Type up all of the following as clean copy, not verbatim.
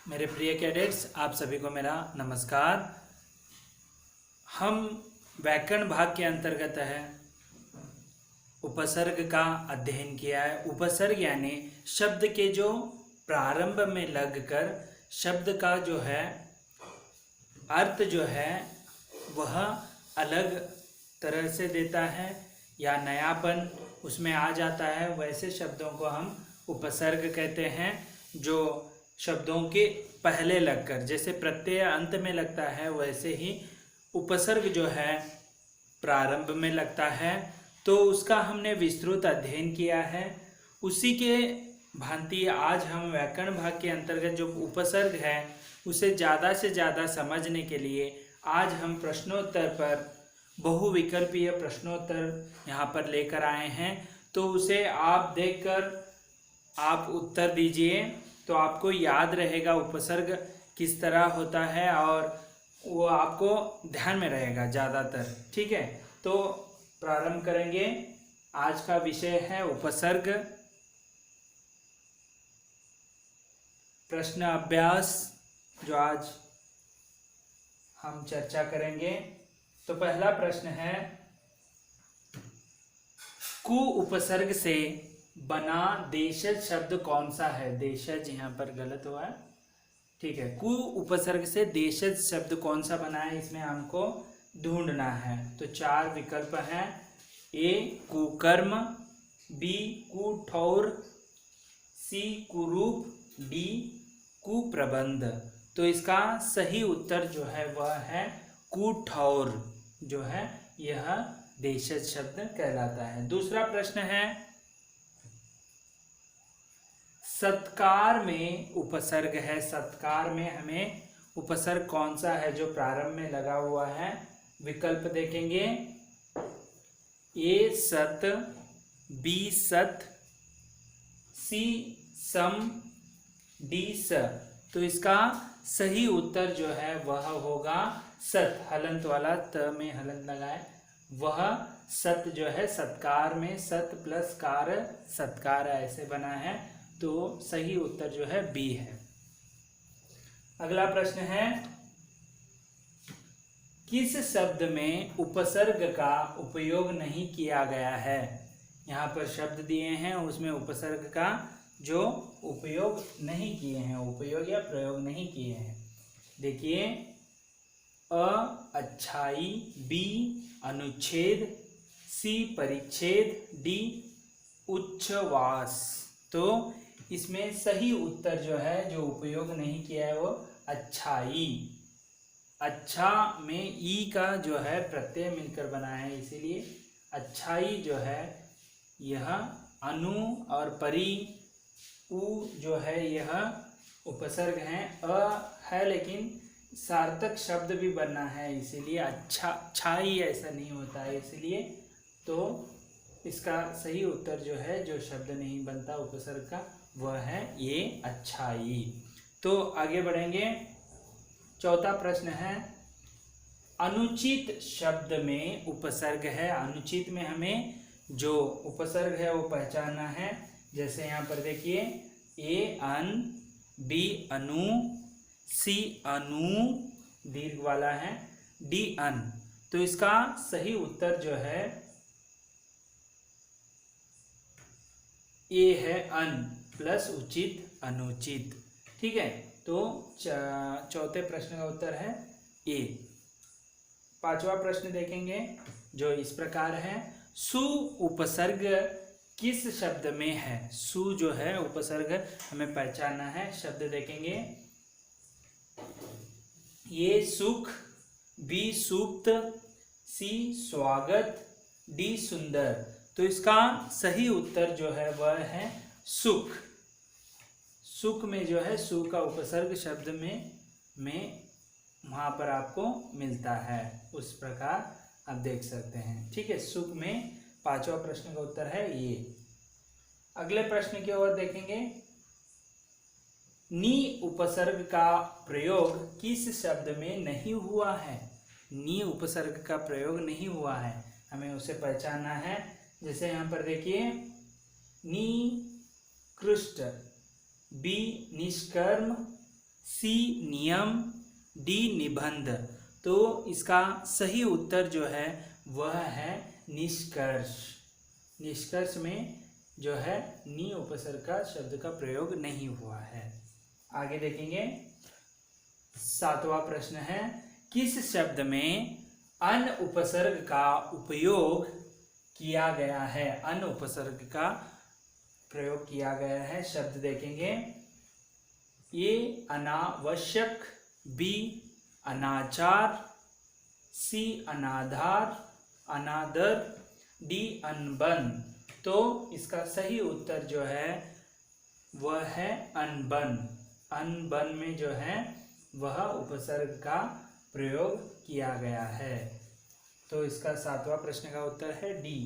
मेरे प्रिय कैडेट्स, आप सभी को मेरा नमस्कार। हम व्याकरण भाग के अंतर्गत है उपसर्ग का अध्ययन किया है। उपसर्ग यानी शब्द के जो प्रारंभ में लगकर शब्द का जो है अर्थ जो है वह अलग तरह से देता है या नयापन उसमें आ जाता है, वैसे शब्दों को हम उपसर्ग कहते हैं। जो शब्दों के पहले लगकर, जैसे प्रत्यय अंत में लगता है, वैसे ही उपसर्ग जो है प्रारंभ में लगता है। तो उसका हमने विस्तृत अध्ययन किया है। उसी के भांति आज हम व्याकरण भाग के अंतर्गत जो उपसर्ग है उसे ज़्यादा से ज़्यादा समझने के लिए आज हम प्रश्नोत्तर पर बहुविकल्पीय प्रश्नोत्तर यहाँ पर लेकर आए हैं। तो उसे आप देखकर आप उत्तर दीजिए तो आपको याद रहेगा उपसर्ग किस तरह होता है और वो आपको ध्यान में रहेगा ज़्यादातर। ठीक है, तो प्रारंभ करेंगे। आज का विषय है उपसर्ग। प्रश्न अभ्यास जो आज हम चर्चा करेंगे। तो पहला प्रश्न है, कु उपसर्ग से बना देशज शब्द कौन सा है? देशज यहाँ पर गलत हुआ है। ठीक है, कु उपसर्ग से देशज शब्द कौन सा बना है, इसमें हमको ढूंढना है। तो चार विकल्प हैं। ए कुकर्म, बी कुठौर, सी कुरूप, डी कुप्रबंध। तो इसका सही उत्तर जो है वह है कुठौर, जो है यह देशज शब्द कहलाता है। दूसरा प्रश्न है, सत्कार में उपसर्ग है। सत्कार में हमें उपसर्ग कौन सा है जो प्रारंभ में लगा हुआ है? विकल्प देखेंगे। ए सत, बी सत, सी सम, डी स। तो इसका सही उत्तर जो है वह होगा सत। हलंत वाला त में हलंत लगाए, वह सत जो है सत्कार में सत प्लस कार सत्कार ऐसे बना है। तो सही उत्तर जो है बी है। अगला प्रश्न है, किस शब्द में उपसर्ग का उपयोग नहीं किया गया है? यहाँ पर शब्द दिए हैं, उसमें उपसर्ग का जो उपयोग नहीं किए हैं, उपयोग या प्रयोग नहीं किए हैं। देखिए, अ अच्छाई, बी अनुच्छेद, सी परिच्छेद, डी उच्छ्वास। तो इसमें सही उत्तर जो है जो उपयोग नहीं किया है वो अच्छाई। अच्छा में ई का जो है प्रत्यय मिलकर बना है, इसीलिए अच्छाई जो है यह अनु और परी उ जो है यह उपसर्ग है। अ है लेकिन सार्थक शब्द भी बनना है, इसीलिए अच्छा छाई ऐसा नहीं होता है, इसलिए तो इसका सही उत्तर जो है जो शब्द नहीं बनता उपसर्ग का वह है ये अच्छाई। तो आगे बढ़ेंगे। चौथा प्रश्न है, अनुचित शब्द में उपसर्ग है। अनुचित में हमें जो उपसर्ग है वो पहचानना है। जैसे यहाँ पर देखिए, ए अन, बी अनु, सी अनु दीर्घ वाला है, डी अन। तो इसका सही उत्तर जो है ए है अन प्लस उचित अनुचित। ठीक है, तो चौथे प्रश्न का उत्तर है ए। पांचवा प्रश्न देखेंगे जो इस प्रकार है, सु उपसर्ग किस शब्द में है? सु जो है उपसर्ग हमें पहचानना है। शब्द देखेंगे, ये सुख, बी सूक्त, सी स्वागत, डी सुंदर। तो इसका सही उत्तर जो है वह है सुख। सुख में जो है सु का उपसर्ग शब्द में वहाँ पर आपको मिलता है, उस प्रकार आप देख सकते हैं। ठीक है, सुख में पांचवा प्रश्न का उत्तर है ये। अगले प्रश्न की ओर देखेंगे, नी उपसर्ग का प्रयोग किस शब्द में नहीं हुआ है? नी उपसर्ग का प्रयोग नहीं हुआ है, हमें उसे पहचानना है। जैसे यहाँ पर देखिए, निकृष्ट, बी निष्कर्म, सी नियम, डी निबंध। तो इसका सही उत्तर जो है वह है निष्कर्ष। निष्कर्ष में जो है नी उपसर्ग का शब्द का प्रयोग नहीं हुआ है। आगे देखेंगे 7वां प्रश्न है, किस शब्द में अन उपसर्ग का उपयोग किया गया है? अन उपसर्ग का प्रयोग किया गया है। शब्द देखेंगे, ए अनावश्यक, बी अनाचार, सी अनाधार, अनादर, डी अनबन। तो इसका सही उत्तर जो है वह है अनबन। अनबन में जो है वह उपसर्ग का प्रयोग किया गया है। तो इसका 7वां प्रश्न का उत्तर है डी।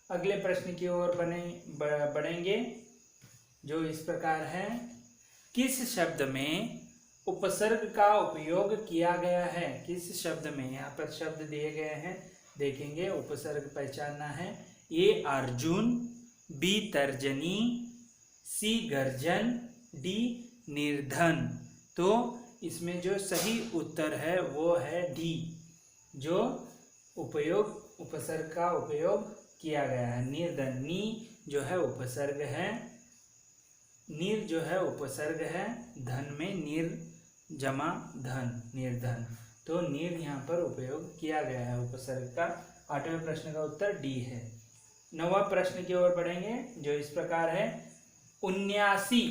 अगले प्रश्न की ओर बढ़ेंगे जो इस प्रकार है, किस शब्द में उपसर्ग का उपयोग किया गया है? किस शब्द में? यहाँ पर शब्द दिए गए हैं, देखेंगे, उपसर्ग पहचानना है। ए अर्जुन, बी तर्जनी, सी गर्जन, डी निर्धन। तो इसमें जो सही उत्तर है वो है डी, जो उपसर्ग का उपयोग किया गया है। निर्धन, नी जो है उपसर्ग है, निर जो है उपसर्ग है, धन में निर जमा धन, निर्धन। तो निर यहाँ पर उपयोग किया गया है उपसर्ग का। 8वें प्रश्न का उत्तर डी है। 9वां प्रश्न की ओर बढ़ेंगे जो इस प्रकार है, 79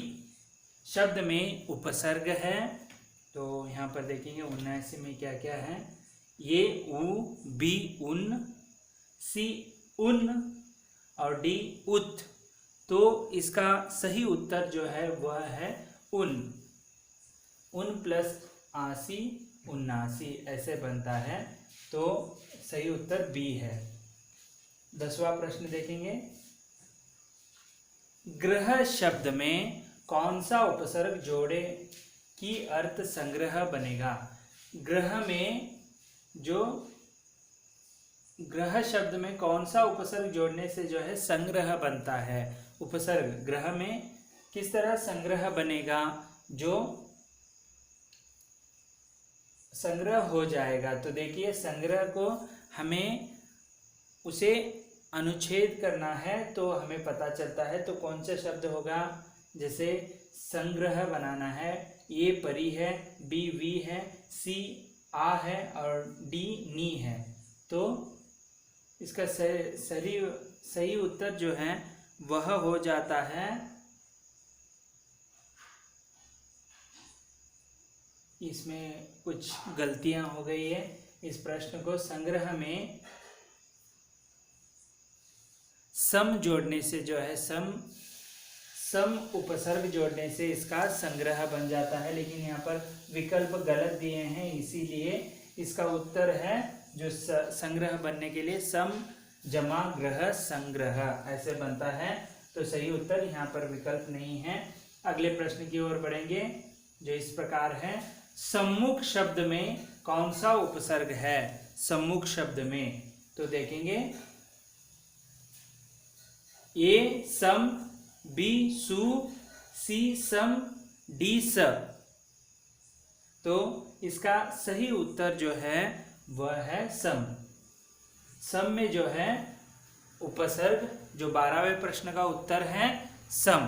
शब्द में उपसर्ग है। तो यहाँ पर देखेंगे 79 में क्या क्या है, ये उ, बी उन, सी उन और डी उत। तो इसका सही उत्तर जो है वह है उन। उन प्लस 80 79 ऐसे बनता है। तो सही उत्तर बी है। 10वां प्रश्न देखेंगे, ग्रह शब्द में कौन सा उपसर्ग जोड़े कि अर्थ संग्रह बनेगा? ग्रह में जो ग्रह शब्द में कौन सा उपसर्ग जोड़ने से जो है संग्रह बनता है? उपसर्ग ग्रह में किस तरह संग्रह बनेगा जो संग्रह हो जाएगा? तो देखिए, संग्रह को हमें उसे अनुच्छेद करना है तो हमें पता चलता है। तो कौन सा शब्द होगा? जैसे संग्रह बनाना है, ए परी है, बी वी है, सी आ है और डी नी है। तो इसका सही उत्तर जो है वह हो जाता है, इसमें कुछ गलतियां हो गई है। इस प्रश्न को संग्रह में सम जोड़ने से जो है सम उपसर्ग जोड़ने से इसका संग्रह बन जाता है, लेकिन यहाँ पर विकल्प गलत दिए हैं, इसीलिए इसका उत्तर है जो संग्रह बनने के लिए सम जमा ग्रह संग्रह ऐसे बनता है। तो सही उत्तर यहाँ पर विकल्प नहीं है। अगले प्रश्न की ओर बढ़ेंगे जो इस प्रकार है, सम्मुख शब्द में कौन सा उपसर्ग है? सम्मुख शब्द में तो देखेंगे, ए सम, बी सु, सी सम, डी स। तो इसका सही उत्तर जो है वह है सम। सम में जो है उपसर्ग, जो 12वें प्रश्न का उत्तर है सम।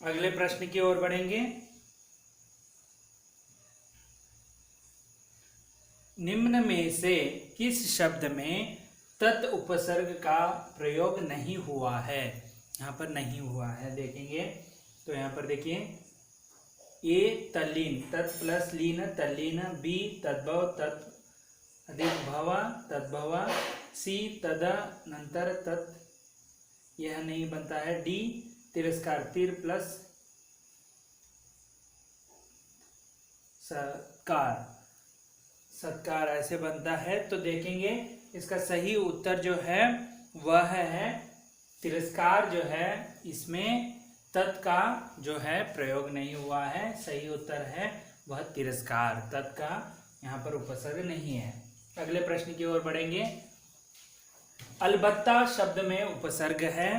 अगले प्रश्न की ओर बढ़ेंगे, निम्न में से किस शब्द में तत् उपसर्ग का प्रयोग नहीं हुआ है? यहाँ पर नहीं हुआ है, देखेंगे तो यहाँ पर देखिए, ए तल्लीन, तत् प्लस लीन तल्लीन, बी तद्भव तत् अधिक भव तद्भव, सी तदनंतर तत्, यह नहीं बनता है। डी तिरस्कार, तिर प्लस सत्कार, सत्कार ऐसे बनता है। तो देखेंगे इसका सही उत्तर जो है वह है तिरस्कार, जो है इसमें तत् का जो है प्रयोग नहीं हुआ है। सही उत्तर है वह तिरस्कार, तत् का यहाँ पर उपसर्ग नहीं है। अगले प्रश्न की ओर बढ़ेंगे, अलबत्ता शब्द में उपसर्ग है।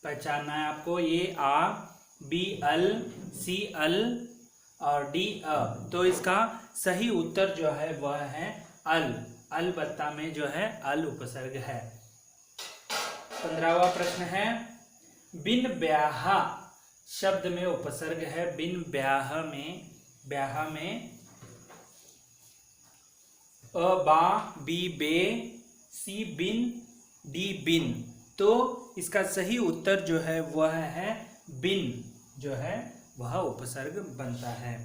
पहचानना है आपको। ये आ, बी अल, सी अल और डी अ। तो इसका सही उत्तर जो है वह है अल। अलबत्ता में जो है अल उपसर्ग है। 15वां प्रश्न है, बिन ब्याह शब्द में उपसर्ग है। बिन ब्याह में अ बा, बी बे, सी बिन, डी बिन। तो इसका सही उत्तर जो है वह है बिन, जो है वह उपसर्ग बनता है।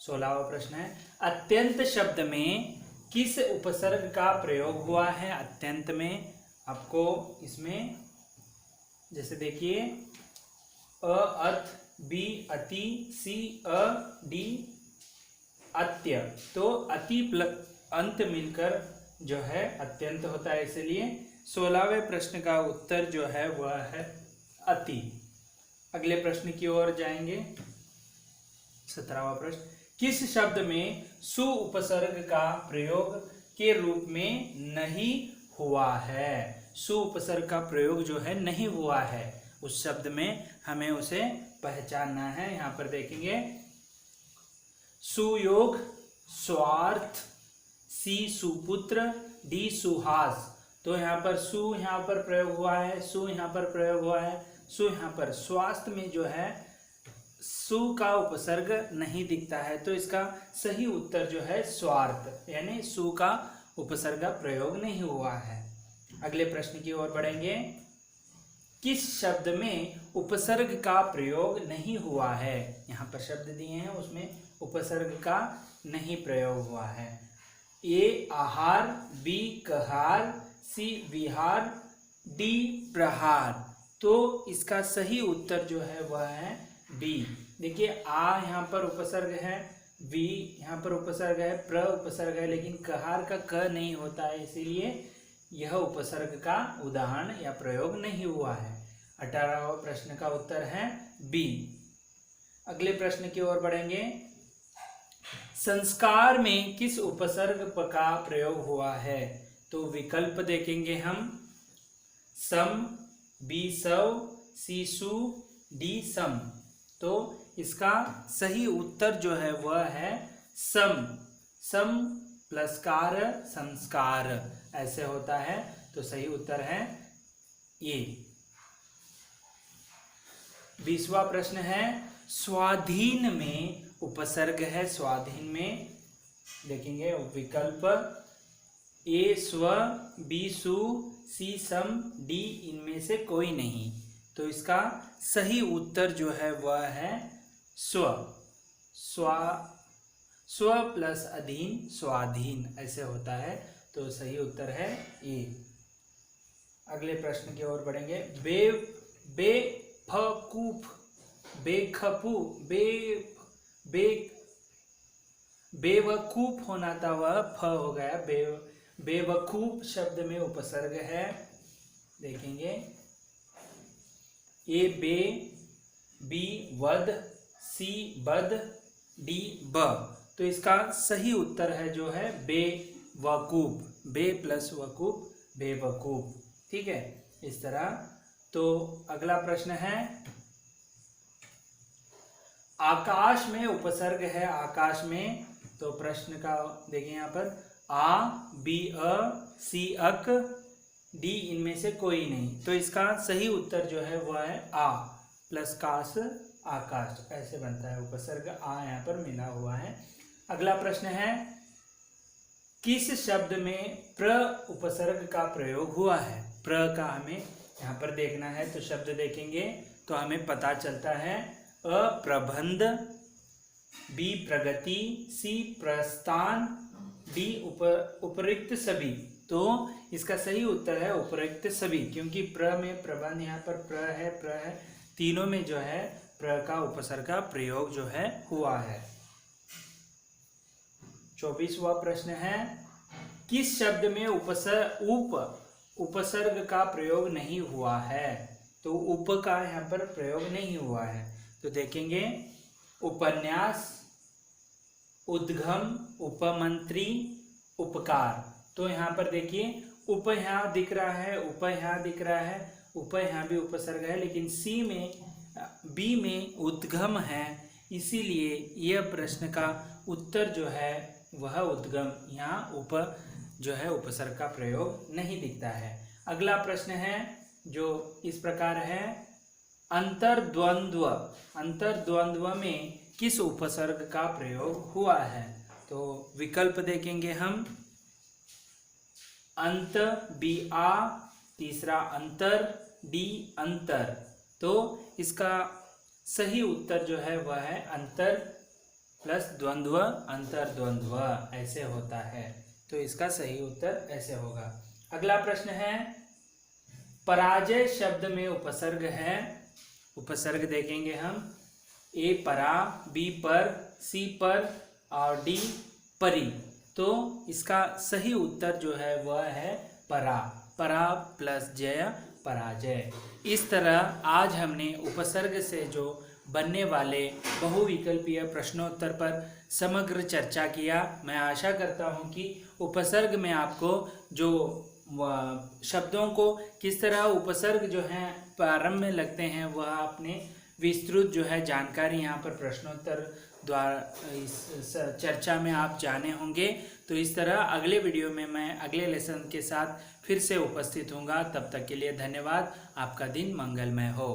16वां प्रश्न है, अत्यंत शब्द में किस उपसर्ग का प्रयोग हुआ है? अत्यंत में आपको इसमें जैसे देखिए अ अत, बी अति, सी अ, डी अत्य। तो अति प्लस अंत मिलकर जो है अत्यंत होता है, इसलिए 16वें प्रश्न का उत्तर जो है वह है अति। अगले प्रश्न की ओर जाएंगे। 17वां प्रश्न, किस शब्द में सु उपसर्ग का प्रयोग के रूप में नहीं हुआ है? सु उपसर्ग का प्रयोग जो है नहीं हुआ है, उस शब्द में हमें उसे पहचानना है। यहां पर देखेंगे सुयोग, स्वार्थ, सी सुपुत्र, डी सुहास। तो यहाँ पर सु यहाँ पर प्रयोग हुआ है, सु यहाँ पर प्रयोग हुआ है, सु यहाँ पर। स्वास्थ्य में जो है सु का उपसर्ग नहीं दिखता है, तो इसका सही उत्तर जो है स्वार्थ, यानी सु का उपसर्ग का प्रयोग नहीं हुआ है। अगले प्रश्न की ओर बढ़ेंगे। किस शब्द में उपसर्ग का प्रयोग नहीं हुआ है? यहाँ पर शब्द दिए हैं, उसमें उपसर्ग का नहीं प्रयोग हुआ है। ए आहार, बी कहार, सी विहार, डी प्रहार। तो इसका सही उत्तर जो है वह है बी। देखिए आ यहाँ पर उपसर्ग है, वी यहाँ पर उपसर्ग है, प्र उपसर्ग है, लेकिन कहार का क नहीं होता है, इसीलिए यह उपसर्ग का उदाहरण या प्रयोग नहीं हुआ है। 18वां प्रश्न का उत्तर है बी। अगले प्रश्न की ओर बढ़ेंगे। संस्कार में किस उपसर्ग का प्रयोग हुआ है? तो विकल्प देखेंगे हम। सम, बी सव, सी सु, डी सम। तो इसका सही उत्तर जो है वह है सम। सम प्लस कार संस्कार ऐसे होता है, तो सही उत्तर है ये। 20वां प्रश्न है, स्वाधीन में उपसर्ग है। स्वाधीन में देखेंगे विकल्प ए स्व, बी सु, सी सम, डी इनमें से कोई नहीं। तो इसका सही उत्तर जो है वह है स्व। स्व प्लस अधीन स्वाधीन ऐसे होता है, तो सही उत्तर है ए। अगले प्रश्न की ओर बढ़ेंगे। बेवकूफ, बेखफू, बेवकूफ होना था, वह फ हो गया। बेवकूफ शब्द में उपसर्ग है, देखेंगे ए बे, बी वद, सी बद, डी ब। तो इसका सही उत्तर है जो है बेवकूफ। बे प्लस वकूफ, बेवकूफ। ठीक है, इस तरह। तो अगला प्रश्न है, आकाश में उपसर्ग है। आकाश में तो प्रश्न का देखिए यहाँ पर आ, बी अ, सी अक, डी इनमें से कोई नहीं। तो इसका सही उत्तर जो है वह है आ प्लस काश आकाश ऐसे बनता है। उपसर्ग आ यहाँ पर मिला हुआ है। अगला प्रश्न है, किस शब्द में प्र उपसर्ग का प्रयोग हुआ है? प्र का हमें यहाँ पर देखना है, तो शब्द देखेंगे तो हमें पता चलता है। अ प्रबंध, बी प्रगति, सी प्रस्थान, डी उपरिक्त सभी। तो इसका सही उत्तर है उपरिक्त सभी, क्योंकि प्र में प्रबंध, यहाँ पर प्र है, तीनों में जो है प्र का उपसर्ग का प्रयोग जो है हुआ है। 24वां प्रश्न है, किस शब्द में उपसर्ग का प्रयोग नहीं हुआ है? तो उप का यहाँ पर प्रयोग नहीं हुआ है, तो देखेंगे उपन्यास, उद्गम, उपमंत्री, उपकार। तो यहाँ पर देखिए उप यहाँ दिख रहा है, उप यहाँ दिख रहा है, उप यहाँ भी उपसर्ग है, लेकिन सी में बी में उद्गम है, इसीलिए यह प्रश्न का उत्तर जो है वह उद्गम, यहाँ उप जो है उपसर्ग का प्रयोग नहीं दिखता है। अगला प्रश्न है जो इस प्रकार है, अंतर्द्वंद्व, अंतर्द्वंद्व में किस उपसर्ग का प्रयोग हुआ है? तो विकल्प देखेंगे हम, अंत बी आ, तीसरा अंतर डी अंतर। तो इसका सही उत्तर जो है वह है अंतर प्लस द्वंद्व, अंतर्द्वंद्व ऐसे होता है। तो इसका सही उत्तर ऐसे होगा। अगला प्रश्न है, पराजय शब्द में उपसर्ग है, उपसर्ग देखेंगे हम, ए परा, बी पर, सी पर और डी परी। तो इसका सही उत्तर जो है वह है परा, परा प्लस जय पराजय। इस तरह आज हमने उपसर्ग से जो बनने वाले बहुविकल्पीय प्रश्नोत्तर पर समग्र चर्चा किया। मैं आशा करता हूं कि उपसर्ग में आपको जो शब्दों को किस तरह उपसर्ग जो हैं प्रारंभ में लगते हैं वह आपने विस्तृत जो है जानकारी यहाँ पर प्रश्नोत्तर द्वारा इस चर्चा में आप जाने होंगे। तो इस तरह अगले वीडियो में मैं अगले लेसन के साथ फिर से उपस्थित होऊंगा। तब तक के लिए धन्यवाद। आपका दिन मंगलमय हो।